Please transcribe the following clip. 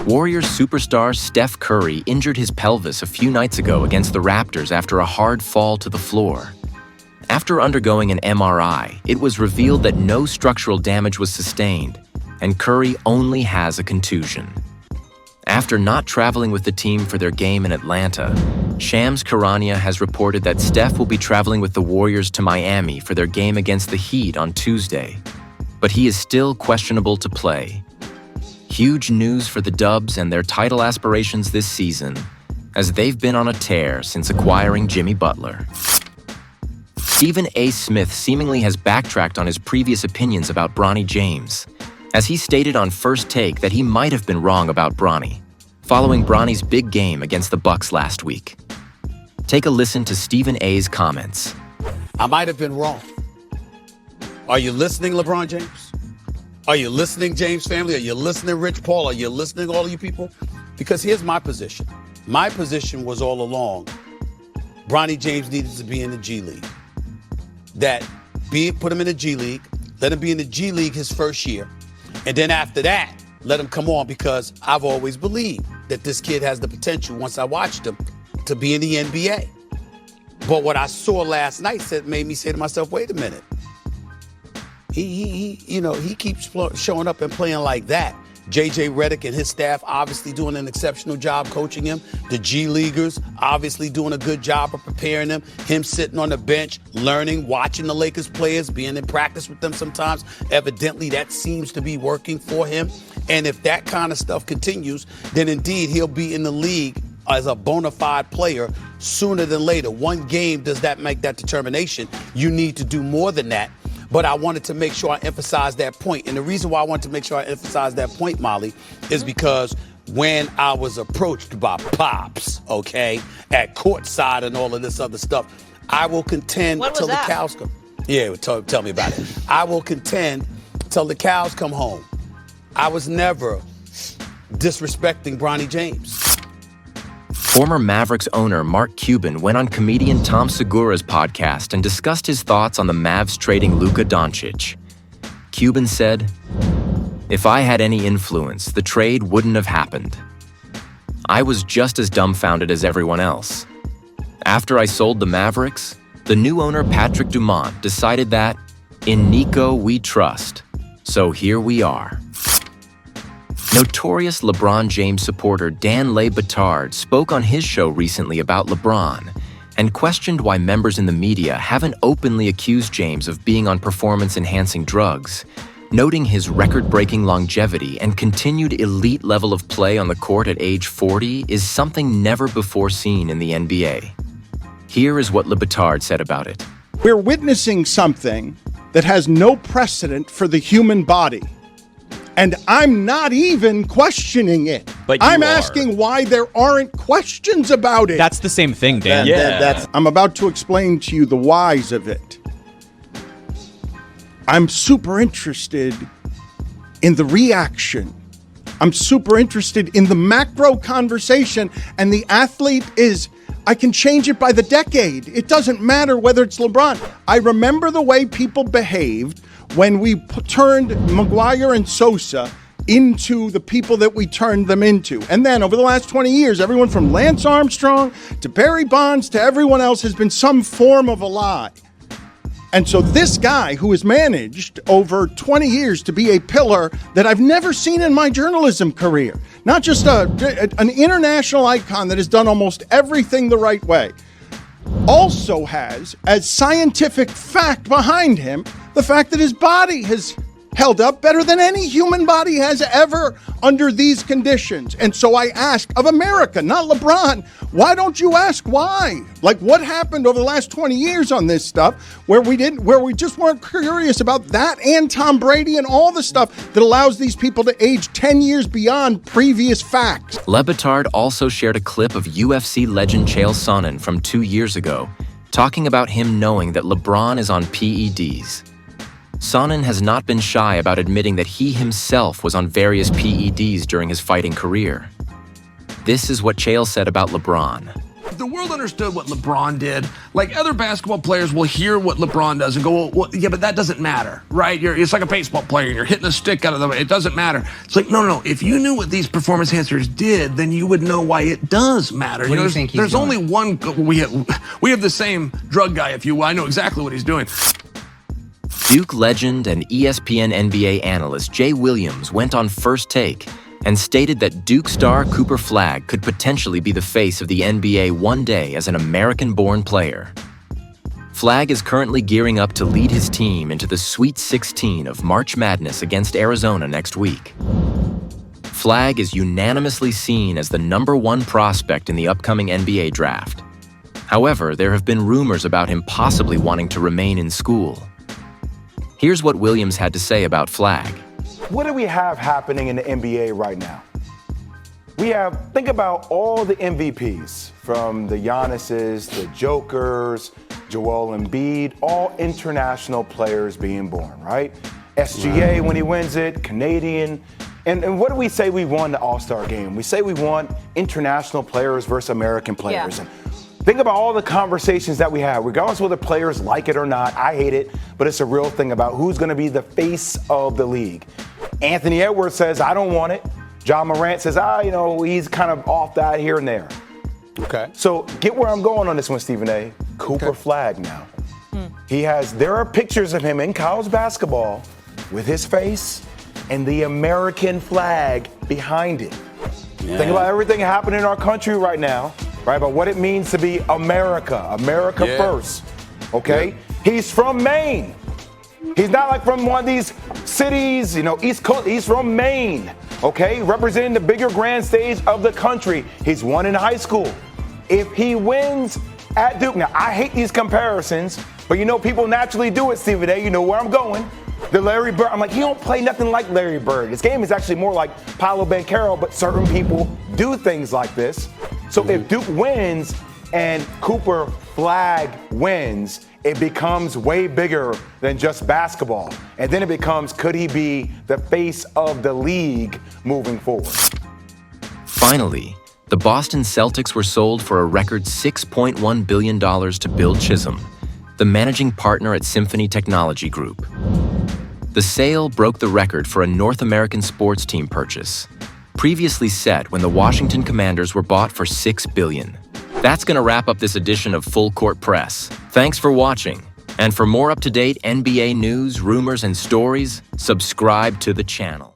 Warriors superstar Steph Curry injured his pelvis a few nights ago against the Raptors after a hard fall to the floor. After undergoing an MRI, it was revealed that no structural damage was sustained, and Curry only has a contusion. After not traveling with the team for their game in Atlanta, Shams Charania has reported that Steph will be traveling with the Warriors to Miami for their game against the Heat on Tuesday, but he is still questionable to play. Huge news for the Dubs and their title aspirations this season, as they've been on a tear since acquiring Jimmy Butler. Stephen A. Smith seemingly has backtracked on his previous opinions about Bronny James, as he stated on First Take that he might have been wrong about Bronny, following Bronny's big game against the Bucks last week. Take a listen to Stephen A.'s comments. I might have been wrong. Are you listening, LeBron James? Are you listening, James family? Are you listening, Rich Paul? Are you listening, all of you people? Because here's my position. My position was all along, Bronny James needed to be in the G League. Put him in the G League, let him be in the G League his first year. And then after that, let him come on, because I've always believed that this kid has the potential, once I watched him, to be in the NBA. But what I saw last night made me say to myself, wait a minute. He keeps showing up and playing like that. J.J. Redick and his staff obviously doing an exceptional job coaching him. The G Leaguers obviously doing a good job of preparing him. Him sitting on the bench, learning, watching the Lakers players, being in practice with them sometimes. Evidently, that seems to be working for him. And if that kind of stuff continues, then indeed he'll be in the league as a bona fide player sooner than later. One game does that make that determination. You need to do more than that. But I wanted to make sure I emphasize that point. And the reason why I wanted to make sure I emphasize that point, Molly, is because when I was approached by Pops, okay, at courtside and all of this other stuff, I will contend till the cows come. Yeah, tell me about it. I will contend till the cows come home. I was never disrespecting Bronny James. Former Mavericks owner Mark Cuban went on comedian Tom Segura's podcast and discussed his thoughts on the Mavs trading Luka Doncic. Cuban said, "If I had any influence, the trade wouldn't have happened. I was just as dumbfounded as everyone else. After I sold the Mavericks, the new owner Patrick Dumont decided that, in Nico we trust. So here we are." Notorious LeBron James supporter Dan Le Batard spoke on his show recently about LeBron and questioned why members in the media haven't openly accused James of being on performance-enhancing drugs, noting his record-breaking longevity and continued elite level of play on the court at age 40 is something never before seen in the NBA. Here is what Le Batard said about it. We're witnessing something that has no precedent for the human body. And I'm not even questioning it. But I'm asking why there aren't questions about it. That's the same thing, Dan. I'm about to explain to you the whys of it. I'm super interested in the reaction. I'm super interested in the macro conversation. And the athlete I can change it by the decade. It doesn't matter whether it's LeBron. I remember the way people behaved when we turned Maguire and Sosa into the people that we turned them into. And then over the last 20 years, everyone from Lance Armstrong to Barry Bonds to everyone else has been some form of a lie. And so this guy who has managed over 20 years to be a pillar that I've never seen in my journalism career, not just an international icon that has done almost everything the right way, also has, as scientific fact behind him, the fact that his body has held up better than any human body has ever under these conditions. And so I ask of America, not LeBron, why don't you ask why? Like, what happened over the last 20 years on this stuff where we just weren't curious about that and Tom Brady and all the stuff that allows these people to age 10 years beyond previous facts. Le Batard also shared a clip of UFC legend Chael Sonnen from 2 years ago, talking about him knowing that LeBron is on PEDs. Sonnen has not been shy about admitting that he himself was on various PEDs during his fighting career. This is what Chael said about LeBron. the world understood what LeBron did, like other basketball players will hear what LeBron does and go, well, yeah, but that doesn't matter, right? It's like a baseball player. You're hitting a stick out of the way. It doesn't matter. It's like, no. If you knew what these performance enhancers did, then you would know why it does matter. What do you think he's There's doing? only one. We have the same drug guy, if you will. I know exactly what he's doing. Duke legend and ESPN NBA analyst Jay Williams went on First Take and stated that Duke star Cooper Flagg could potentially be the face of the NBA one day as an American-born player. Flagg is currently gearing up to lead his team into the Sweet 16 of March Madness against Arizona next week. Flagg is unanimously seen as the #1 prospect in the upcoming NBA draft. However, there have been rumors about him possibly wanting to remain in school. Here's what Williams had to say about Flagg. What do we have happening in the NBA right now? Think about all the MVPs, from the Giannis's, the Jokers, Joel Embiid, all international players being born, right? SGA when he wins it, Canadian. And what do we say we won the All-Star game? We say we won international players versus American players. Yeah. And think about all the conversations that we have, regardless of whether players like it or not. I hate it, but it's a real thing about who's going to be the face of the league. Anthony Edwards says, I don't want it. John Morant says, he's kind of off that here and there. Okay. So get where I'm going on this one, Stephen A. Cooper Flagg now. There are pictures of him in college basketball with his face and the American flag behind it. Yeah. Think about everything happening in our country right now, right? About what it means to be America first, okay? Yeah. He's from Maine. He's not like from one of these cities, East Coast. He's from Maine, okay? Representing the bigger grand stage of the country. He's won in high school. If he wins at Duke, now I hate these comparisons, but people naturally do it, Stephen A. You know where I'm going. The Larry Bird, I'm like, he don't play nothing like Larry Bird. His game is actually more like Paolo Banchero, but certain people do things like this. So if Duke wins and Cooper Flagg wins, it becomes way bigger than just basketball. And then it becomes, could he be the face of the league moving forward? Finally, the Boston Celtics were sold for a record $6.1 billion to Bill Chisholm, the managing partner at Symphony Technology Group. The sale broke the record for a North American sports team purchase, previously set when the Washington Commanders were bought for $6 billion. That's going to wrap up this edition of Full Court Press. Thanks for watching. And for more up-to-date NBA news, rumors, and stories, subscribe to the channel.